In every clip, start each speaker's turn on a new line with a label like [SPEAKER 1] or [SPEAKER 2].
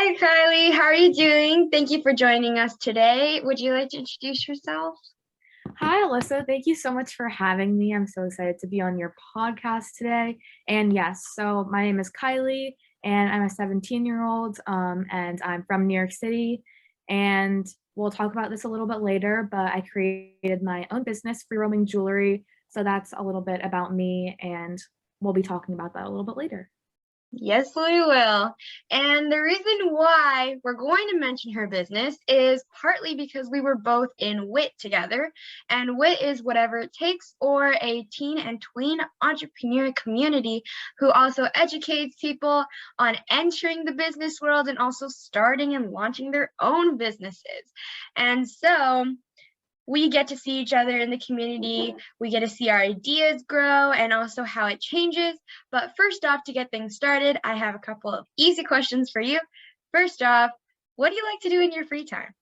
[SPEAKER 1] Hi, Kylie. How are you doing? Thank you for joining us today. Would you like to introduce yourself?
[SPEAKER 2] Hi, Alyssa. Thank you so much for having me. I'm so excited to be on your podcast today. And yes, so my name is Kylie, and I'm a 17-year-old, and I'm from New York City. And we'll talk about this a little bit later, but I created my own business, Free Roaming Jewelry. So that's a little bit about me, and we'll be talking about that a little bit later.
[SPEAKER 1] Yes, we will. And the reason why we're going to mention her business is partly because we were both in WIT together, and WIT is Whatever It Takes, or a teen and tween entrepreneur community who also educates people on entering the business world and also starting and launching their own businesses. And so we get to see each other in the community. We get to see our ideas grow and also how it changes. But first off, to get things started, I have a couple of easy questions for you. First off, what do you like to do in your free time?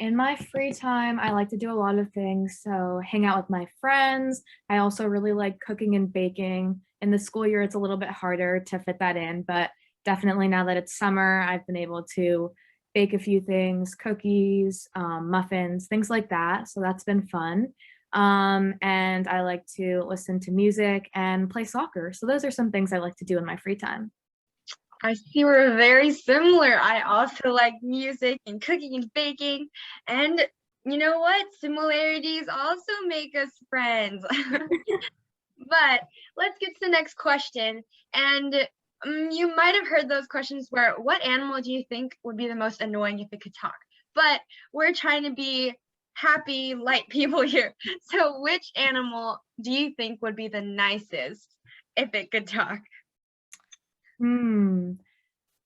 [SPEAKER 2] In my free time, I like to do a lot of things. So, hang out with my friends. I also really like cooking and baking. In the school year, it's a little bit harder to fit that in, but definitely now that it's summer, I've been able to bake a few things, cookies, muffins, things like that. So, that's been fun. And I like to listen to music and play soccer. So, those are some things I like to do in my free time.
[SPEAKER 1] I see we're very similar. I also like music and cooking and baking. And you know what? Similarities also make us friends. But let's get to the next question. And you might have heard those questions where, what animal do you think would be the most annoying if it could talk? But we're trying to be happy, light people here. So, which animal do you think would be the nicest if it could talk?
[SPEAKER 2] Hmm.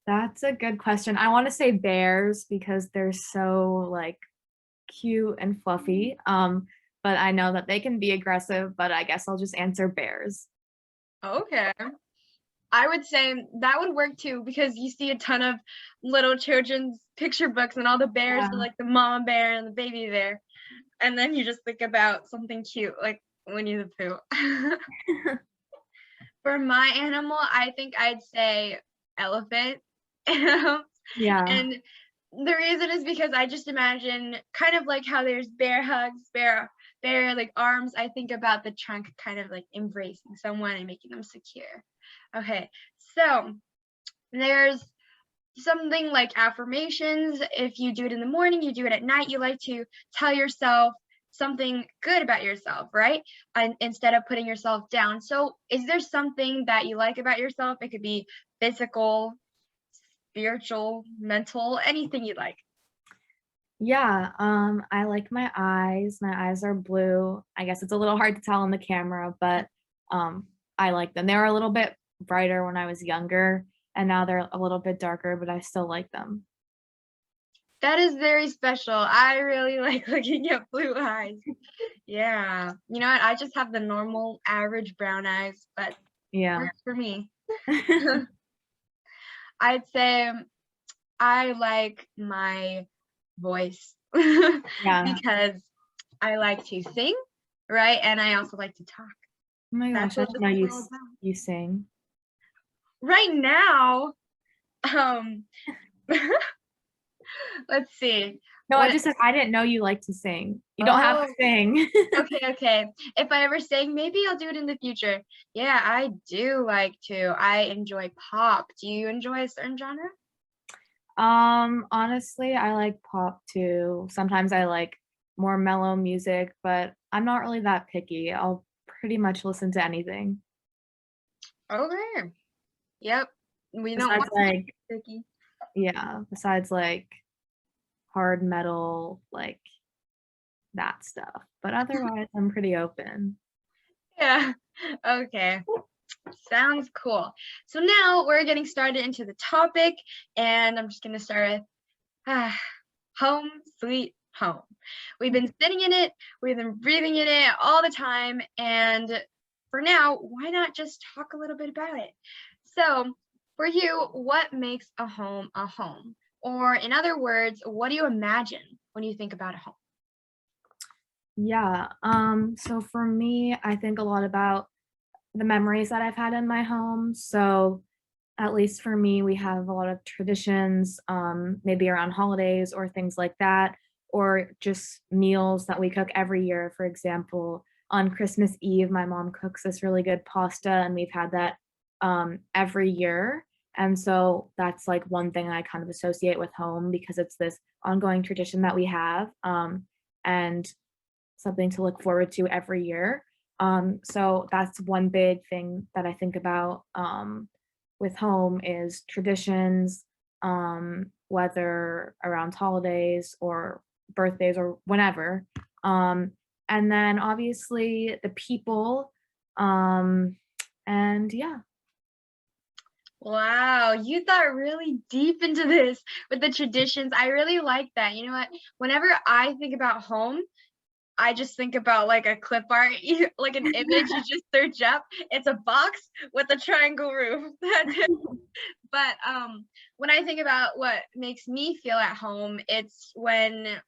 [SPEAKER 2] That's a good question. I want to say bears because they're so like cute and fluffy. But I know that they can be aggressive, but I guess I'll just answer bears.
[SPEAKER 1] Okay. I would say that would work too, because you see a ton of little children's picture books and all the bears are
[SPEAKER 2] Yeah.
[SPEAKER 1] like the mama bear and the baby bear. And then you just think about something cute like Winnie the Pooh. For my animal, I think I'd say elephant.
[SPEAKER 2] Yeah.
[SPEAKER 1] And the reason is because I just imagine kind of like how there's bear hugs, bear like arms. I think about the trunk kind of like embracing someone and making them secure. Okay, so there's something like affirmations. If you do it in the morning, you do it at night, you like to tell yourself something good about yourself, right? And instead of putting yourself down. So, is there something that you like about yourself? It could be physical, spiritual, mental, anything you like.
[SPEAKER 2] Yeah. I like my eyes. My eyes are blue. I guess it's a little hard to tell on the camera, but I like them. They were a little bit brighter when I was younger, and now they're a little bit darker, but I still like them.
[SPEAKER 1] That is very special. I really like looking at blue eyes. Yeah. You know what? I just have the normal average brown eyes, but
[SPEAKER 2] Yeah.
[SPEAKER 1] works for me. I'd say I like my voice
[SPEAKER 2] Yeah.
[SPEAKER 1] because I like to sing, right? And I also like to talk.
[SPEAKER 2] Oh my
[SPEAKER 1] That's
[SPEAKER 2] gosh, I
[SPEAKER 1] what
[SPEAKER 2] didn't
[SPEAKER 1] this
[SPEAKER 2] know
[SPEAKER 1] is all about.
[SPEAKER 2] you sing.
[SPEAKER 1] Right now, um, let's see.
[SPEAKER 2] No, I
[SPEAKER 1] What?
[SPEAKER 2] just said I didn't know you like to sing. You don't have to
[SPEAKER 1] Oh,
[SPEAKER 2] sing.
[SPEAKER 1] okay, okay. If I ever sing, maybe I'll do it in the future. Yeah, I do like to. I enjoy pop. Do you enjoy a certain genre?
[SPEAKER 2] Honestly, I like pop too. Sometimes I like more mellow music, but I'm not really that picky. I'll pretty much listen to anything.
[SPEAKER 1] Okay. Yep. We don't
[SPEAKER 2] Besides
[SPEAKER 1] want to be
[SPEAKER 2] like,
[SPEAKER 1] picky.
[SPEAKER 2] yeah, besides like hard metal, like that stuff. But otherwise, I'm pretty open.
[SPEAKER 1] Yeah. Okay. Sounds cool. So now we're getting started into the topic, and I'm just going to start with home sweet home. We've been sitting in it, we've been breathing in it all the time, and for now, why not just talk a little bit about it? So, for you, what makes a home a home? Or, in other words, what do you imagine when you think about a home?
[SPEAKER 2] Yeah. So for me, I think a lot about the memories that I've had in my home. So At least for me, we have a lot of traditions, maybe around holidays or things like that, or just meals that we cook every year. For example, on Christmas Eve, my mom cooks this really good pasta, and we've had that every year. And so that's like one thing I kind of associate with home because it's this ongoing tradition that we have, and something to look forward to every year. So that's one big thing that I think about with home is traditions, whether around holidays or birthdays or whenever. Um, and then obviously the people, um, and yeah.
[SPEAKER 1] Wow, you thought really deep into this with the traditions. I really like that. You know what? Whenever I think about home, I just think about like a clip art, like an image you just search up. It's a box with a triangle roof. That's it. But when I think about what makes me feel at home, it's when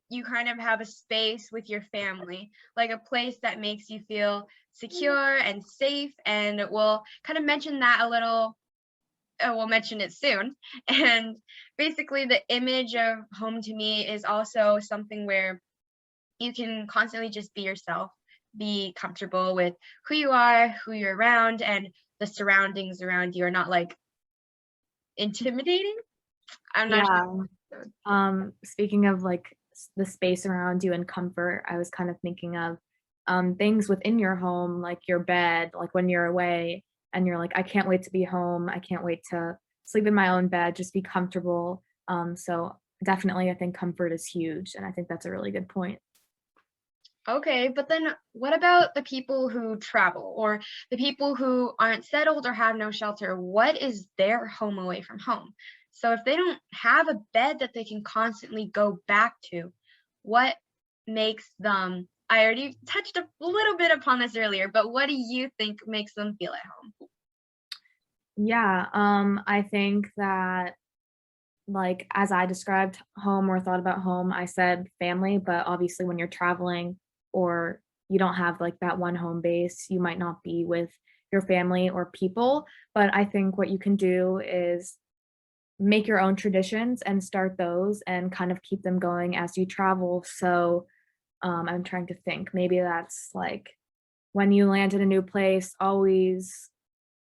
[SPEAKER 1] you kind of have a space with your family, like a place that makes you feel secure and safe. And we'll kind of mention that a little. We'll mention it soon. And basically, the image of home to me is also something where you can constantly just be yourself, be comfortable with who you are, who you're around, and the surroundings around you are not like intimidating. I'm not
[SPEAKER 2] Yeah.
[SPEAKER 1] sure.
[SPEAKER 2] Speaking of like the space around you and comfort, I was kind of thinking of things within your home, like your bed, like when you're away and you're like, I can't wait to be home. I can't wait to sleep in my own bed, just be comfortable. So definitely, I think comfort is huge. And I think that's a really good point.
[SPEAKER 1] Okay, but then what about the people who travel or the people who aren't settled or have no shelter? What is their home away from home? So if they don't have a bed that they can constantly go back to, what makes them, I already touched a little bit upon this earlier, but what do you think makes them feel at home?
[SPEAKER 2] Yeah, I think that like as I described home or thought about home, I said family, but obviously when you're traveling or you don't have like that one home base, you might not be with your family or people. But I think what you can do is make your own traditions and start those and kind of keep them going as you travel. So I'm trying to think. Maybe that's like when you land in a new place, always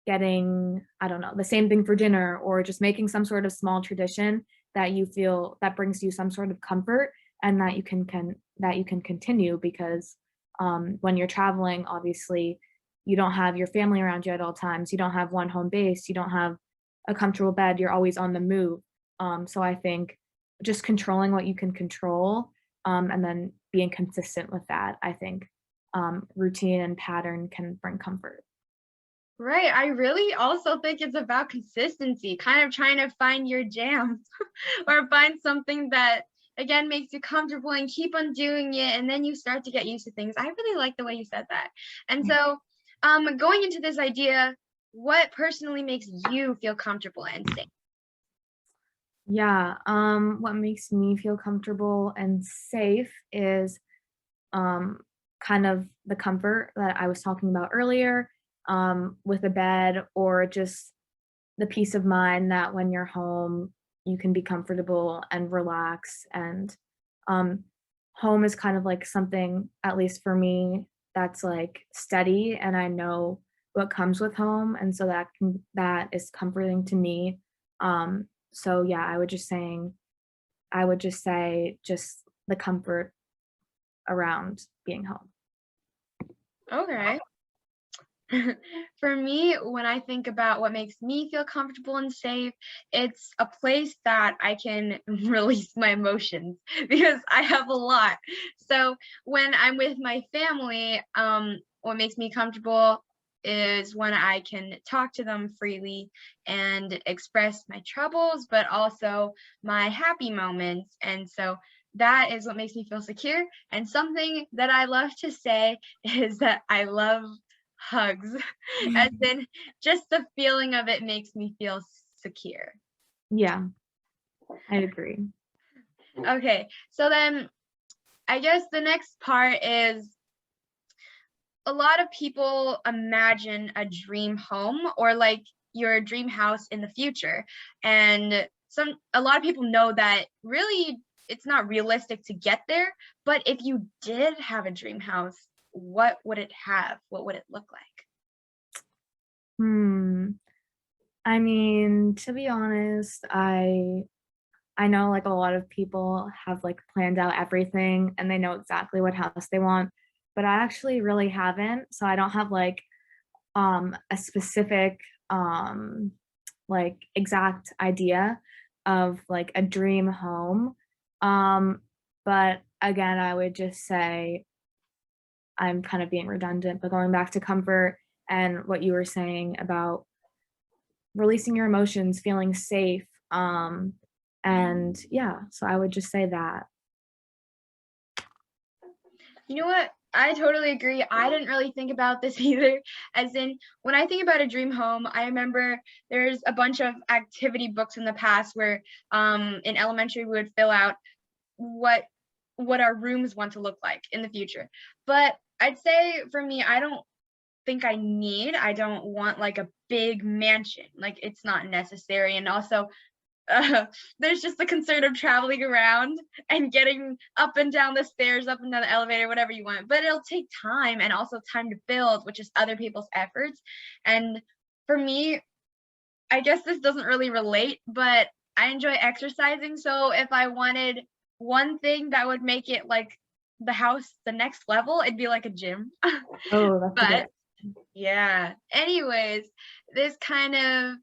[SPEAKER 2] getting, I don't know, the same thing for dinner or just making some sort of small tradition that you feel that brings you some sort of comfort and that you can continue because when you're traveling, obviously you don't have your family around you at all times. You don't have one home base. You don't have a comfortable bed. You're always on the move. So I think just controlling what you can control and then being consistent with that, I think routine and pattern can bring comfort.
[SPEAKER 1] Right. I really also think it's about consistency, kind of trying to find your jam or find something that again makes you comfortable and keep on doing it and then you start to get used to things. I really like the way you said that. And so going into this idea, what personally makes you feel comfortable and safe?
[SPEAKER 2] Yeah, what makes me feel comfortable and safe is um, kind of the comfort that I was talking about earlier with a bed or just the peace of mind that when you're home, you can be comfortable and relax. And um, home is kind of like something, at least for me, that's like steady, and I know what comes with home, and so that is comforting to me. So yeah, I would just say just the comfort around being home.
[SPEAKER 1] Okay. For me, when I think about what makes me feel comfortable and safe, it's a place that I can release my emotions because I have a lot. So when I'm with my family, what makes me comfortable is when I can talk to them freely and express my troubles, but also my happy moments. And so that is what makes me feel secure. And something that I love to say is that I love hugs, as in just the feeling of it makes me feel secure.
[SPEAKER 2] Yeah, I agree.
[SPEAKER 1] Okay, so then I guess the next part is a lot of people imagine a dream home or like your dream house in the future. And a lot of people know that really it's not realistic to get there, but if you did have a dream house, what would it have? What would it look like?
[SPEAKER 2] Hmm. I mean, to be honest, I know like a lot of people have like planned out everything and they know exactly what house they want, but I actually really haven't. So I don't have like a specific like exact idea of like a dream home. Um but again, I would just say I'm kind of being redundant, but going back to comfort and what you were saying about releasing your emotions, feeling safe. And yeah, so I would just say that.
[SPEAKER 1] You know what? I totally agree. I didn't really think about this either. As in, when I think about a dream home, I remember there's a bunch of activity books in the past where in elementary we would fill out what our rooms want to look like in the future. But I'd say for me, I don't want like a big mansion. Like it's not necessary. And also uh, there's just the concern of traveling around and getting up and down the stairs, up and down the elevator, whatever you want. But it'll take time and also time to build, which is other people's efforts. And for me, I guess this doesn't really relate, but I enjoy exercising. So if I wanted one thing that would make it like the house the next level, it'd be like a gym.
[SPEAKER 2] Oh, that's a
[SPEAKER 1] But
[SPEAKER 2] good.
[SPEAKER 1] yeah, anyways, this kind of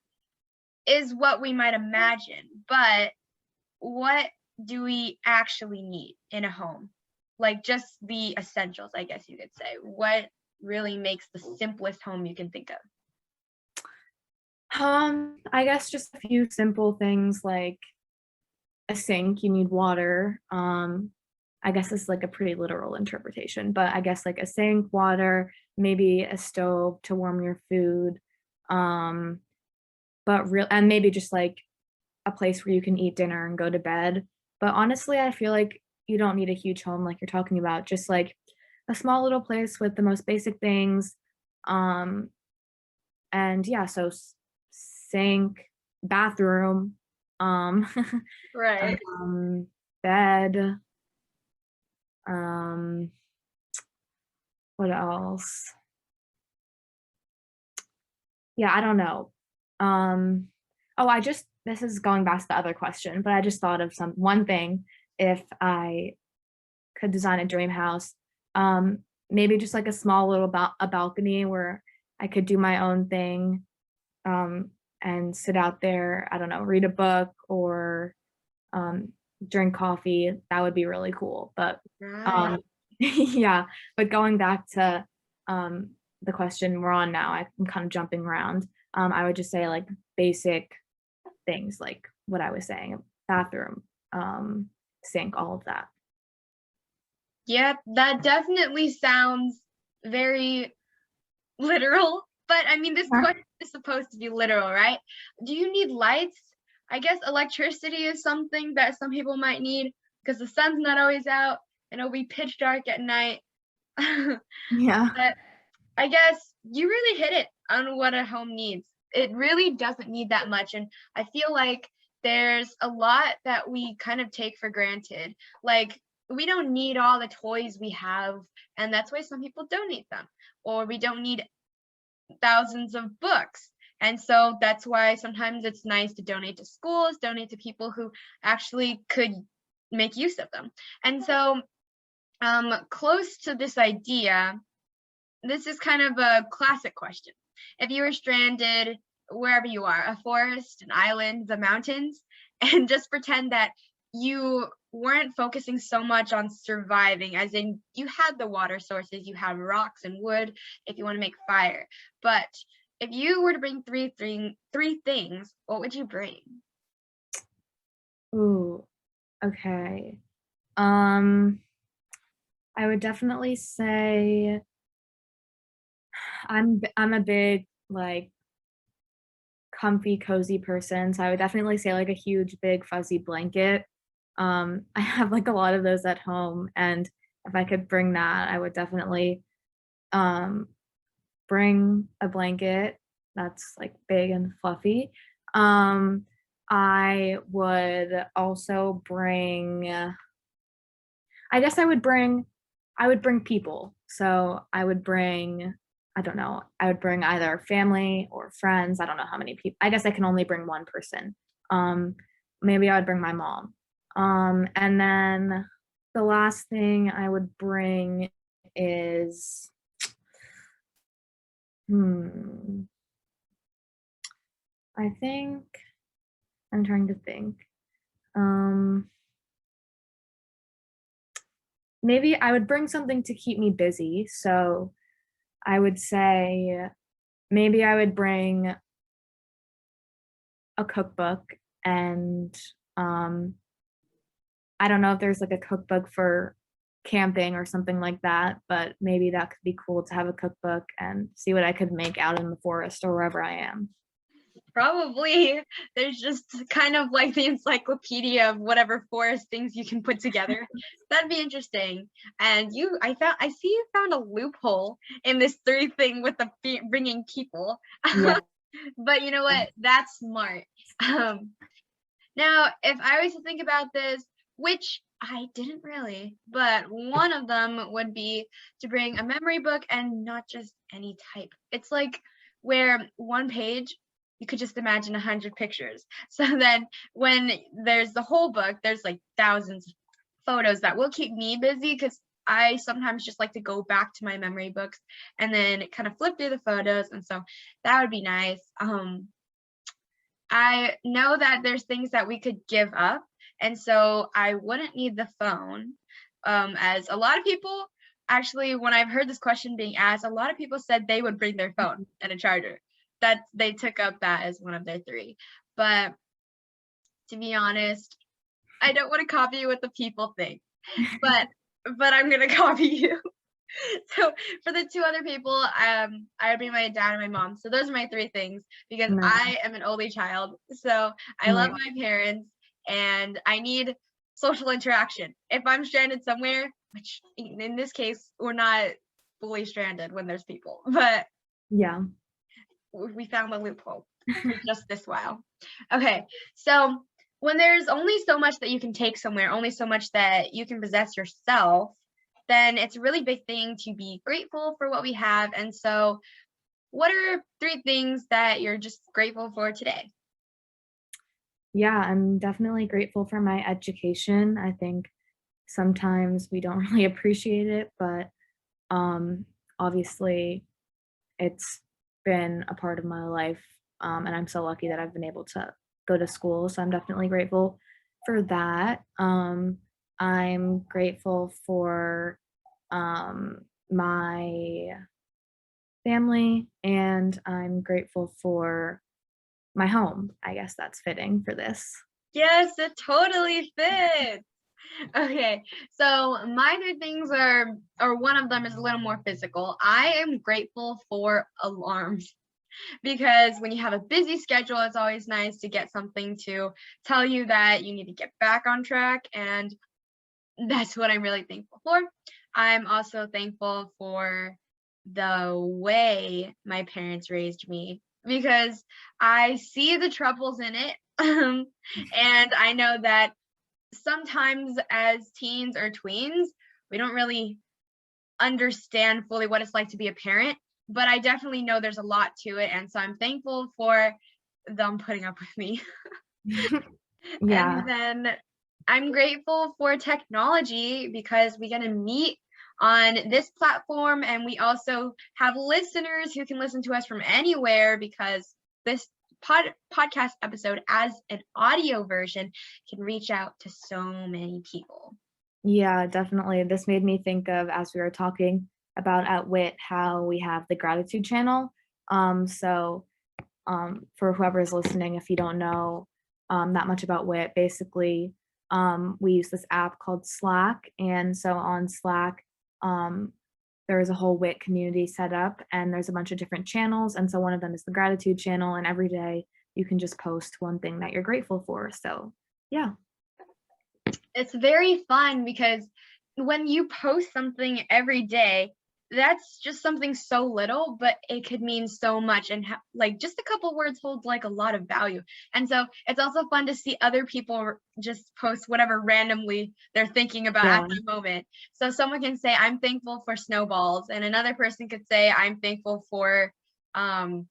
[SPEAKER 1] is what we might imagine, but what do we actually need in a home? Like just the essentials, I guess you could say. What really makes the simplest home you can think of?
[SPEAKER 2] I guess just a few simple things like a sink, you need water. I guess it's like a pretty literal interpretation, but I guess like a sink, water, maybe a stove to warm your food. Um, but real and maybe just like a place where you can eat dinner and go to bed. But honestly, I feel like you don't need a huge home like you're talking about, just like a small little place with the most basic things. Um, and yeah, so sink, bathroom, um,
[SPEAKER 1] Right.
[SPEAKER 2] um, bed, um, what else? Yeah, I don't know. Oh, this is going back to the other question, but I just thought of one thing if I could design a dream house. Um, Maybe just like a small little a balcony where I could do my own thing, um, and sit out there, I don't know, read a book or um, drink coffee. That would be really cool. But
[SPEAKER 1] Right.
[SPEAKER 2] um, yeah, but going back to um, the question we're on now, I'm kind of jumping around. I would just say like basic things like what I was saying, bathroom, sink, all of that.
[SPEAKER 1] Yep, that definitely sounds very literal. But I mean, this
[SPEAKER 2] Yeah.
[SPEAKER 1] question is supposed to be literal, right? Do you need lights? I guess electricity is something that some people might need because the sun's not always out and it'll be pitch dark at night.
[SPEAKER 2] Yeah.
[SPEAKER 1] But I guess you really hit it on what a home needs. It really doesn't need that much. And I feel like there's a lot that we kind of take for granted. Like, we don't need all the toys we have, and that's why some people donate them. Or we don't need thousands of books. And so that's why sometimes it's nice to donate to schools, donate to people who actually could make use of them. And so, close to this idea, this is kind of a classic question. If you were stranded wherever you are, a forest, an island, the mountains, and just pretend that you weren't focusing so much on surviving, as in you had the water sources, you had rocks and wood if you want to make fire. But if you were to bring three things, what would you bring?
[SPEAKER 2] Ooh, okay. Um, I would definitely say I'm a big like comfy, cozy person, so I would definitely say like a huge, big, fuzzy blanket. I have like a lot of those at home, and if I could bring that, I would definitely um bring a blanket. That's like big and fluffy. I would also bring I guess I would bring people. So I would bring I don't know, I would bring either family or friends. I don't know how many people. I guess I can only bring one person. Um, Maybe I would bring my mom. And then the last thing I would bring is hmm, I think I'm trying to think. Um, Maybe I would bring something to keep me busy. So I would say maybe I would bring a cookbook and um, I don't know if there's like a cookbook for camping or something like that, but maybe that could be cool to have a cookbook and see what I could make out in the forest or wherever I am.
[SPEAKER 1] Probably there's just kind of like the encyclopedia of whatever forest things you can put together. That'd be interesting. And I see you found a loophole in this three thing with the bringing people.
[SPEAKER 2] Yeah.
[SPEAKER 1] But you know what? That's smart. Um, Now, if I was to think about this, which I didn't really, but one of them would be to bring a memory book and not just any type. It's like where one page, you could just imagine 100 pictures. So then when there's the whole book, there's like thousands of photos that will keep me busy because I sometimes just like to go back to my memory books and then kind of flip through the photos. And so that would be nice. I know that there's things that we could give up, and so I wouldn't need the phone. As a lot of people, actually, when I've heard this question being asked, a lot of people said they would bring their phone and a charger. That they took up that as one of their three. But to be honest, I don't want to copy you with the people thing, but I'm gonna copy you. So for the two other people, I would be my dad and my mom. So those are my three things because
[SPEAKER 2] Nice.
[SPEAKER 1] I am an only child. So I love
[SPEAKER 2] Nice.
[SPEAKER 1] my parents and I need social interaction. If I'm stranded somewhere, which in this case, we're not fully stranded when there's people, but
[SPEAKER 2] Yeah.
[SPEAKER 1] we found the loophole for just this while. Okay, so when there's only so much that you can take somewhere, only so much that you can possess yourself, then it's a really big thing to be grateful for what we have. And so, what are three things that you're just grateful for today?
[SPEAKER 2] Yeah, I'm definitely grateful for my education. I think sometimes we don't really appreciate it, but um, obviously it's been a part of my life, and I'm so lucky that I've been able to go to school. So I'm definitely grateful for that. I'm grateful for my family, and I'm grateful for my home. I guess that's fitting for this.
[SPEAKER 1] Yes, it totally fits. Okay, so my three things are, or one of them is a little more physical. I am grateful for alarms because when you have a busy schedule, it's always nice to get something to tell you that you need to get back on track. And that's what I'm really thankful for. I'm also thankful for the way my parents raised me because I see the troubles in it. And I know that sometimes as teens or tweens, we don't really understand fully what it's like to be a parent, but I definitely know there's a lot to it. And so I'm thankful for them putting up with me.
[SPEAKER 2] Yeah.
[SPEAKER 1] And then I'm grateful for technology because we get to meet on this platform and we also have listeners who can listen to us from anywhere because this podcast episode as an audio version can reach out to so many people.
[SPEAKER 2] Yeah, definitely. This made me think of, as we were talking about at WIT, how we have the gratitude channel. For whoever's listening, if you don't know that much about WIT, basically, we use this app called Slack. And so on Slack, there is a whole WIT community set up, and there's a bunch of different channels. And so one of them is the gratitude channel, and every day you can just post one thing that you're grateful for. So, yeah.
[SPEAKER 1] It's very fun because when you post something every day, that's just something so little, but it could mean so much, and like just a couple words hold like a lot of value. And so it's also fun to see other people just post whatever randomly they're thinking about at
[SPEAKER 2] Yeah.
[SPEAKER 1] the moment. So someone can say, I'm thankful for snowballs, and another person could say, I'm thankful for um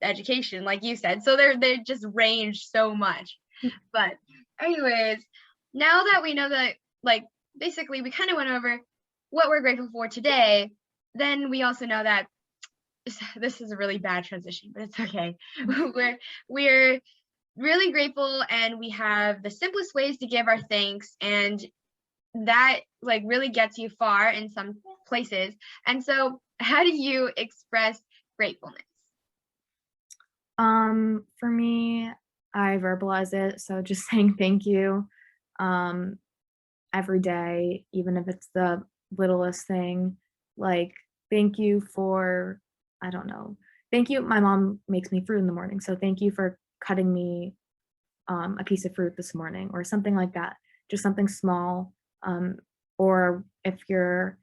[SPEAKER 1] education, like you said. So they just range so much. But anyways, now that we know that, like, basically we kind of went over what we're grateful for today, then we also know that this is a really bad transition, but it's okay. We're really grateful, and we have the simplest ways to give our thanks, and that like really gets you far in some places. And so, how do you express gratefulness?
[SPEAKER 2] For me, I verbalize it, so just saying thank you, um, every day, even if it's the littlest thing, like, thank you for I don't know, thank you my mom makes me fruit in the morning, so thank you for cutting me, a piece of fruit this morning, or something like that, just something small, or if you're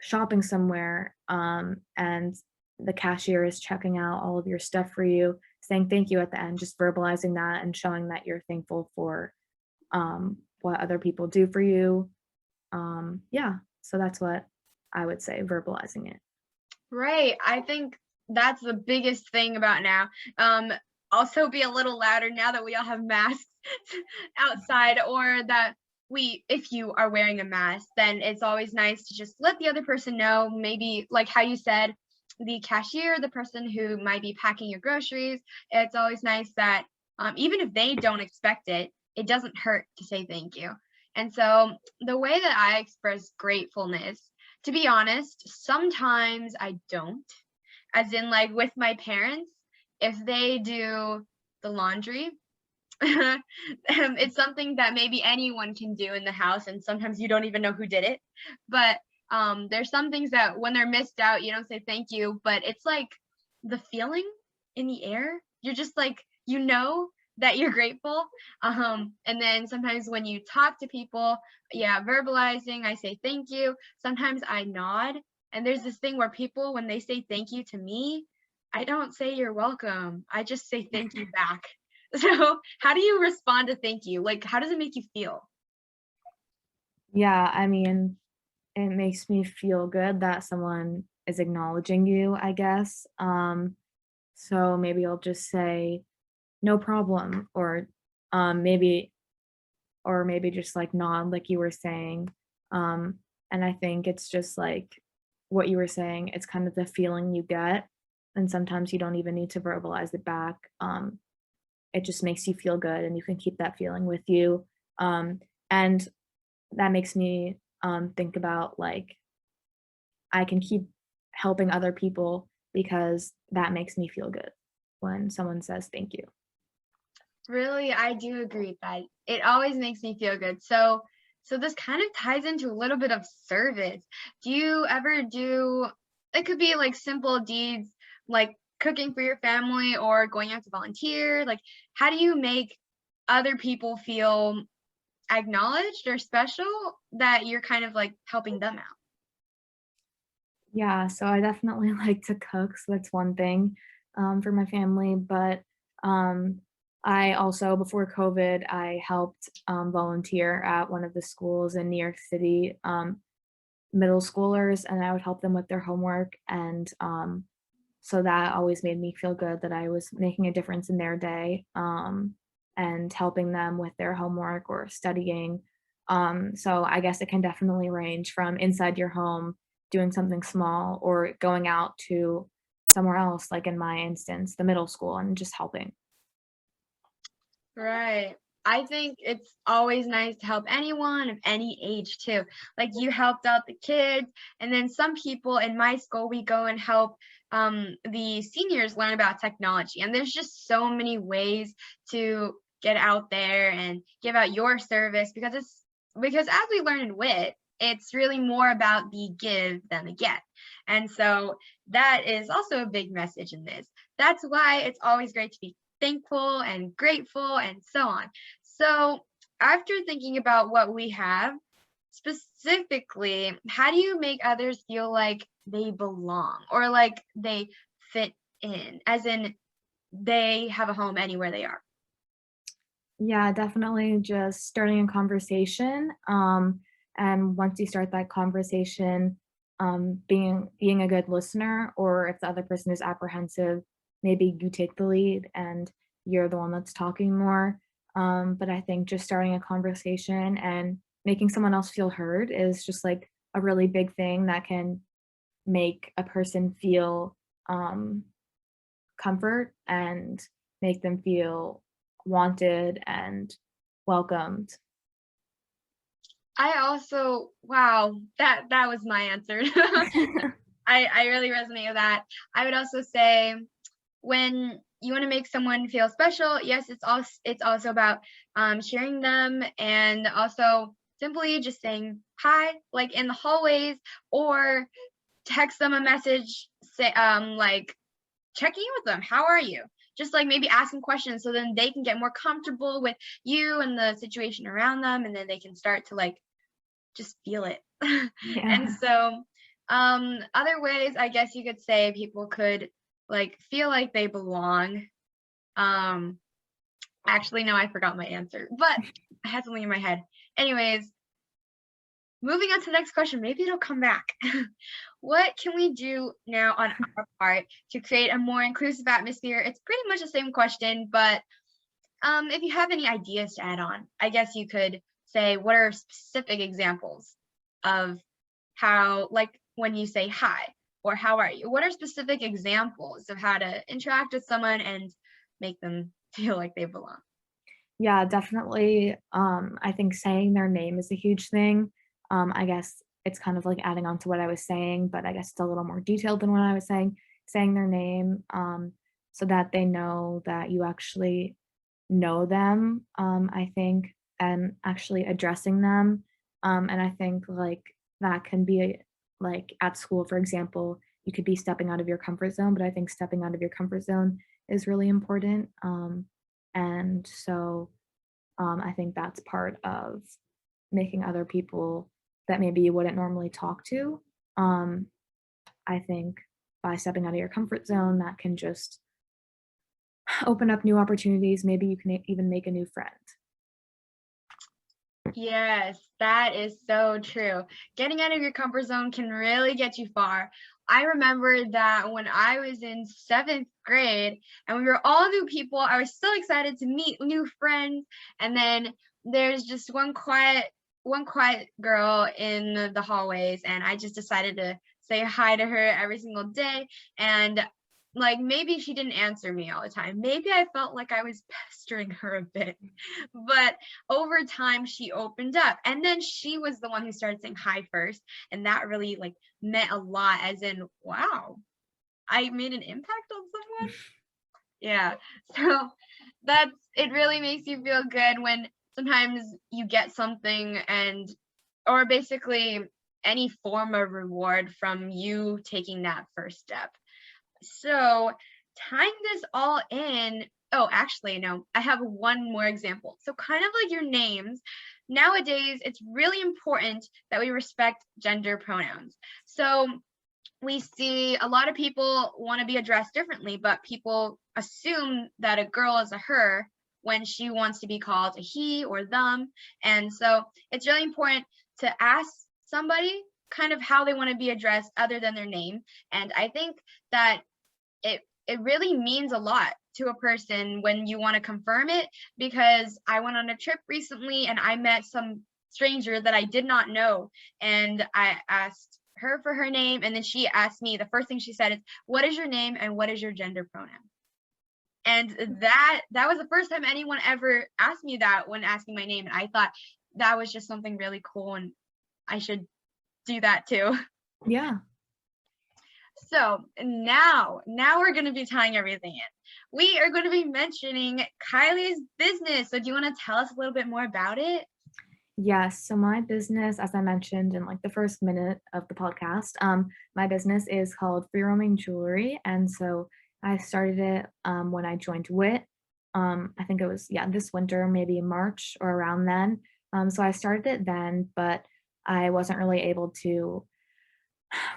[SPEAKER 2] shopping somewhere, and the cashier is checking out all of your stuff for you, saying thank you at the end, just verbalizing that and showing that you're thankful for, what other people do for you. Yeah, so that's what I would say, verbalizing it.
[SPEAKER 1] Right. I think that's the biggest thing about now. Um, Also be a little louder now that we all have masks outside, or that if you are wearing a mask, then it's always nice to just let the other person know, maybe like how you said, the cashier, the person who might be packing your groceries. It's always nice that even if they don't expect it, it doesn't hurt to say thank you. And so the way that I express gratefulness, to be honest, sometimes I don't. As in, like with my parents, if they do the laundry, it's something that maybe anyone can do in the house, and sometimes you don't even know who did it. But there's some things that when they're missed out, you don't say thank you, but it's like the feeling in the air. You're just like, you know that you're grateful. And then sometimes when you talk to people, yeah, verbalizing, I say thank you. Sometimes I nod. And there's this thing where people, when they say thank you to me, I don't say you're welcome. I just say thank you back. So, how do you respond to thank you? Like, how does it make you feel?
[SPEAKER 2] Yeah, I mean, it makes me feel good that someone is acknowledging you, I guess. So maybe I'll just say, "No problem," maybe maybe just, like, nod like you were saying. And I think it's just, like, what you were saying, it's kind of the feeling you get, and sometimes you don't even need to verbalize it back. It just makes you feel good, and you can keep that feeling with you. And that makes me, think about, like, I can keep helping other people because that makes me feel good when someone says thank you.
[SPEAKER 1] Really, I do agree with that. It always makes me feel good. So this kind of ties into a little bit of service. Do you ever do, it could be like simple deeds like cooking for your family or going out to volunteer? Like, how do you make other people feel acknowledged or special, that you're kind of like helping them out?
[SPEAKER 2] Yeah, so I definitely like to cook, so that's one thing, for my family, but, um, I also before COVID, I helped, volunteer at one of the schools in New York City, middle schoolers, and I would help them with their homework, and, so that always made me feel good that I was making a difference in their day, and helping them with their homework or studying. So I guess it can definitely range from inside your home, doing something small, or going out to somewhere else, like in my instance, the middle school, and just helping.
[SPEAKER 1] Right. I think it's always nice to help anyone of any age too. Like you helped out the kids, and then some people in my school, we go and help the seniors learn about technology. And there's just so many ways to get out there and give out your service, because as we learn in WIT, it's really more about the give than the get. And so that is also a big message in this. That's why it's always great to be thankful and grateful and so on. So, after thinking about what we have, specifically, how do you make others feel like they belong or like they fit in, as in they have a home anywhere they are.
[SPEAKER 2] Yeah, definitely just starting a conversation. And once you start that conversation, being a good listener, or if the other person is apprehensive, maybe you take the lead and you're the one that's talking more. But I think just starting a conversation and making someone else feel heard is just like a really big thing that can make a person feel um, comfort and make them feel wanted and welcomed.
[SPEAKER 1] I also, wow, that was my answer. I really resonate with that. I would also say when you want to make someone feel special, yes, it's also about sharing them, and also simply just saying hi, like in the hallways, or text them a message, say like checking in with them. How are you? Just like maybe asking questions so then they can get more comfortable with you and the situation around them, and then they can start to like just feel it. And
[SPEAKER 2] Yeah.
[SPEAKER 1] so other ways I guess you could say people could like feel like they belong. Um actually no, I forgot my answer, but I had something in my head. Anyways, moving on to the next question, maybe it'll come back. What can we do now on our part to create a more inclusive atmosphere? It's pretty much the same question, but if you have any ideas to add on, I guess you could say what are specific examples of how, like when you say hi or how are you, what are specific examples of how to interact with someone and make them feel like they belong?
[SPEAKER 2] Yeah, definitely. I think saying their name is a huge thing. I guess it's kind of like adding on to what I was saying, but I guess it's a little more detailed than what I was saying. Saying their name, so that they know that you actually know them, I think, and actually addressing them. And I think like that can be like at school, for example, you could be stepping out of your comfort zone, but I think stepping out of your comfort zone is really important. And so I think that's part of making other people that maybe you wouldn't normally talk to. Um, I think by stepping out of your comfort zone, that can just open up new opportunities. Maybe you can even make a new friend.
[SPEAKER 1] Yes, that is so true. Getting out of your comfort zone can really get you far. I remember that when I was in seventh grade and we were all new people, I was so excited to meet new friends. And then there's just one quiet girl in the hallways, and I just decided to say hi to her every single day. And like maybe she didn't answer me all the time. Maybe I felt like I was pestering her a bit. But over time she opened up, and then she was the one who started saying hi first, and that really like meant a lot, as in wow, I made an impact on someone. Yeah. So that's it, really makes you feel good when sometimes you get something, and or basically any form of reward from you taking that first step. So, tying this all in, oh, actually, no, I have one more example. So, kind of like your names, nowadays it's really important that we respect gender pronouns. So, we see a lot of people want to be addressed differently, but people assume that a girl is a her when she wants to be called a he or them. And so, it's really important to ask somebody kind of how they want to be addressed other than their name. And I think that it really means a lot to a person when you want to confirm it, because I went on a trip recently and I met some stranger that I did not know, and I asked her for her name, and then she asked me, the first thing she said is, what is your name and what is your gender pronoun? And that was the first time anyone ever asked me that when asking my name, and I thought that was just something really cool, and I should do that too.
[SPEAKER 2] Yeah.
[SPEAKER 1] So now we're going to be tying everything in. We are going to be mentioning Kylie's business. So do you want to tell us a little bit more about it?
[SPEAKER 2] Yes. So my business, as I mentioned in like the first minute of the podcast, my business is called Free Roaming Jewelry, and so I started it when I joined WIT. I think it was this winter, maybe March or around then. So I started it then, but I wasn't really able to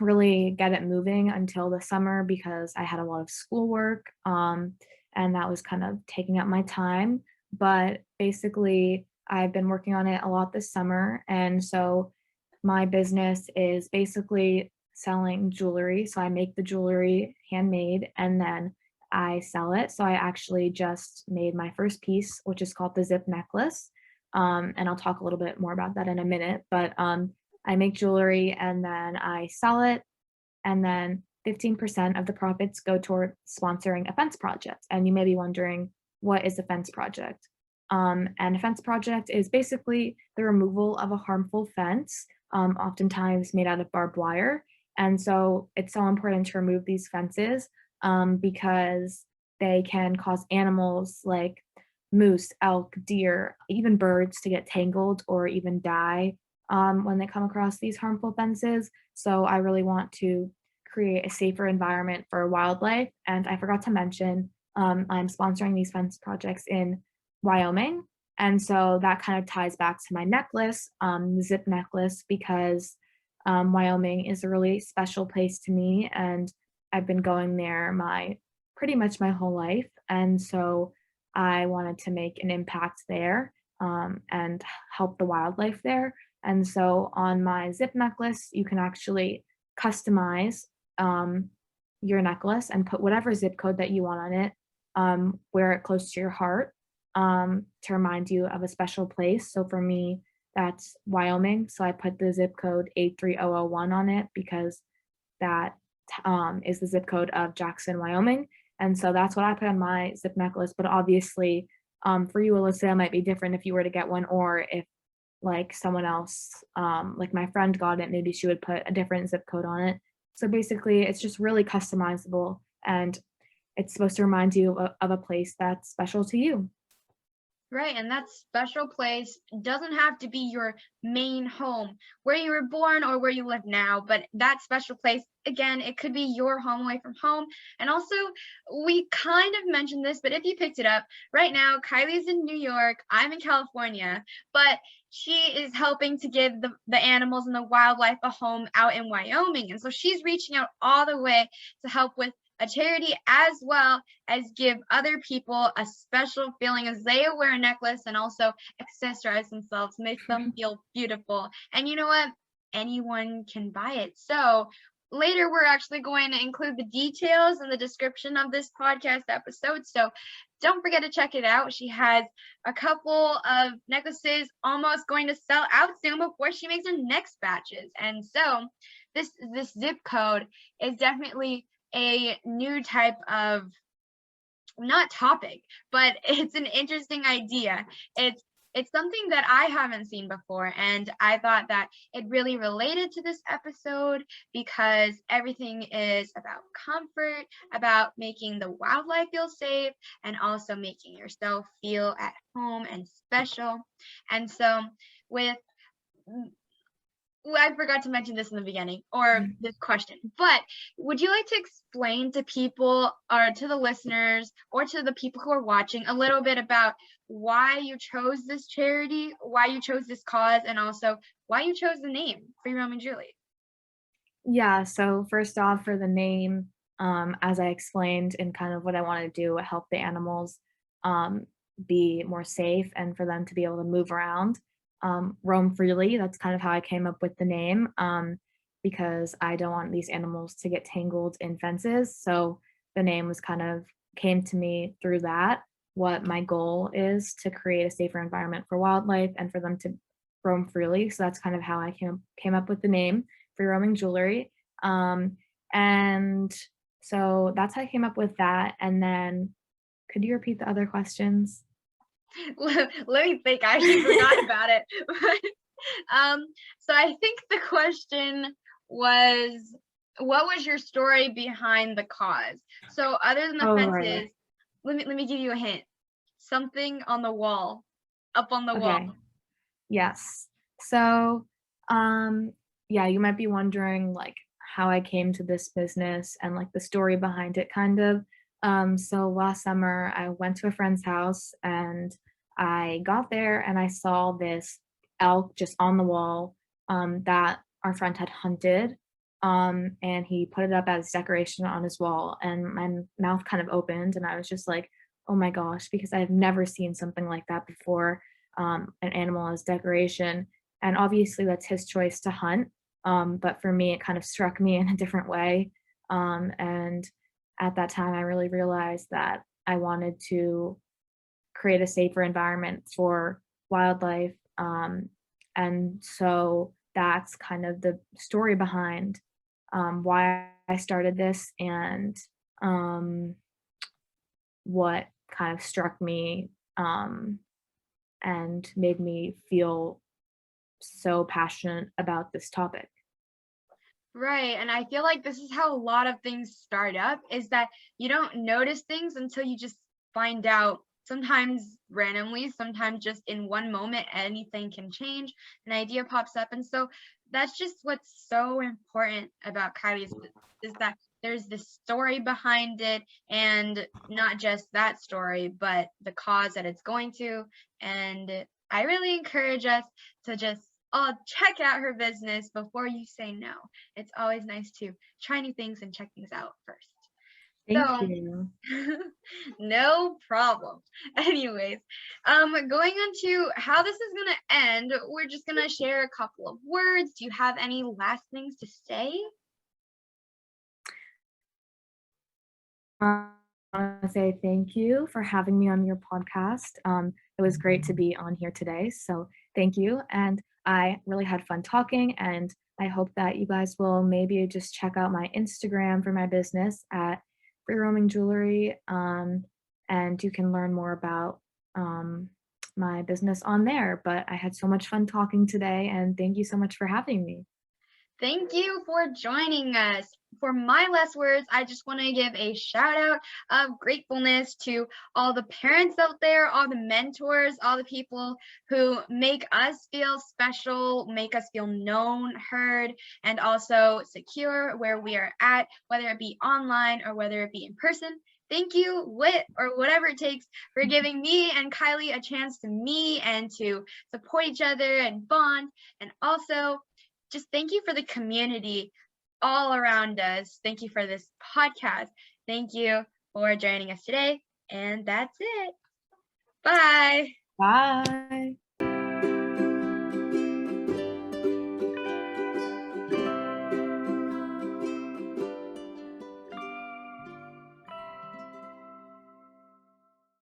[SPEAKER 2] really get it moving until the summer because I had a lot of schoolwork, and that was kind of taking up my time. But basically, I've been working on it a lot this summer, and so my business is basically selling jewelry. So I make the jewelry handmade and then I sell it. So I actually just made my first piece, which is called the zip necklace. And I'll talk a little bit more about that in a minute. But I make jewelry and then I sell it, and then 15% of the profits go toward sponsoring a fence project. And you may be wondering, what is a fence project? And a fence project is basically the removal of a harmful fence, oftentimes made out of barbed wire. And so it's so important to remove these fences because they can cause animals like moose, elk, deer, even birds to get tangled or even die when they come across these harmful fences. So I really want to create a safer environment for wildlife. And I forgot to mention, I'm sponsoring these fence projects in Wyoming. And so that kind of ties back to my necklace, the zip necklace, because Wyoming is a really special place to me. And I've been going there my pretty much my whole life. And so I wanted to make an impact there and help the wildlife there. And so on my zip necklace, you can actually customize your necklace and put whatever zip code that you want on it, wear it close to your heart to remind you of a special place. So for me, that's Wyoming. So I put the zip code 83001 on it because that is the zip code of Jackson, Wyoming. And so that's what I put on my zip necklace. But obviously, for you, Alyssa, it might be different if you were to get one, or if like someone else, like my friend got it, maybe she would put a different zip code on it. So basically, it's just really customizable and it's supposed to remind you of a place that's special to you.
[SPEAKER 1] Right, and that special place doesn't have to be your main home, where you were born or where you live now, but that special place, again, it could be your home away from home. And also, we kind of mentioned this, but if you picked it up, right now, Kylie's in New York, I'm in California, but she is helping to give the animals and the wildlife a home out in Wyoming. And so she's reaching out all the way to help with a charity as well as give other people a special feeling as they wear a necklace and also accessorize themselves, makes them feel beautiful. And you know what? Anyone can buy it. So later we're actually going to include the details in the description of this podcast episode. So don't forget to check it out. She has a couple of necklaces almost going to sell out soon before she makes her next batches. And so this zip code is definitely a new type of, not topic, but it's an interesting idea. It's something that I haven't seen before, and I thought that it really related to this episode because everything is about comfort, about making the wildlife feel safe, and also making yourself feel at home and special. And so with I forgot to mention this in the beginning, or this question, but would you like to explain to people or to the listeners or to the people who are watching a little bit about why you chose this charity, why you chose this cause, and also why you chose the name Free Roman Julie?
[SPEAKER 2] Yeah, so first off, for the name, as I explained in kind of what I want to do, help the animals um, be more safe and for them to be able to move around, roam freely. That's kind of how I came up with the name because I don't want these animals to get tangled in fences. So the name was kind of came to me through that. What my goal is to create a safer environment for wildlife and for them to roam freely. So that's kind of how I came up with the name Free Roaming Jewelry. And so that's how I came up with that. And then could you repeat the other questions?
[SPEAKER 1] Let me think. I actually forgot about it. So I think the question was, what was your story behind the cause? So other than the
[SPEAKER 2] Oh, right.
[SPEAKER 1] fences, let me give you a hint. Something on the wall, up on the wall.
[SPEAKER 2] Okay. Yes. So, um, yeah, you might be wondering like how I came to this business and like the story behind it kind of. So last summer I went to a friend's house and I got there and I saw this elk just on the wall that our friend had hunted. and he put it up as decoration on his wall, and my mouth kind of opened, and I was just like, "Oh my gosh," because I've never seen something like that before, an animal as decoration, and obviously that's his choice to hunt, but for me, it kind of struck me in a different way, and at that time, I really realized that I wanted to create a safer environment for wildlife. And so that's kind of the story behind why I started this and um, what kind of struck me and made me feel so passionate about this topic.
[SPEAKER 1] Right. And I feel like this is how a lot of things start up is that you don't notice things until you just find out, sometimes randomly, sometimes just in one moment, anything can change, an idea pops up. And so that's just what's so important about Kylie's is that there's this story behind it, and not just that story, but the cause that it's going to. And I really encourage us to just all check out her business before you say no. It's always nice to try new things and check things out first.
[SPEAKER 2] Thank
[SPEAKER 1] So,
[SPEAKER 2] you.
[SPEAKER 1] no problem. Anyways, going on to how this is gonna end, we're just gonna share a couple of words. Do you have any last things to say?
[SPEAKER 2] I want to say thank you for having me on your podcast. It was great to be on here today. So thank you. And I really had fun talking. And I hope that you guys will maybe just check out my Instagram for my business at Free Roaming Jewelry. And you can learn more about um, my business on there. But I had so much fun talking today. And thank you so much for having me.
[SPEAKER 1] Thank you for joining us. For my last words, I just want to give a shout out of gratefulness to all the parents out there, all the mentors, all the people who make us feel special, make us feel known, heard, and also secure where we are at, whether it be online or whether it be in person. Thank you, Wit, or whatever it takes, for giving me and Kylie a chance to meet and to support each other and bond. And also, just thank you for the community all around us. Thank you for this podcast. Thank you for joining us today. And that's it. Bye.
[SPEAKER 2] Bye.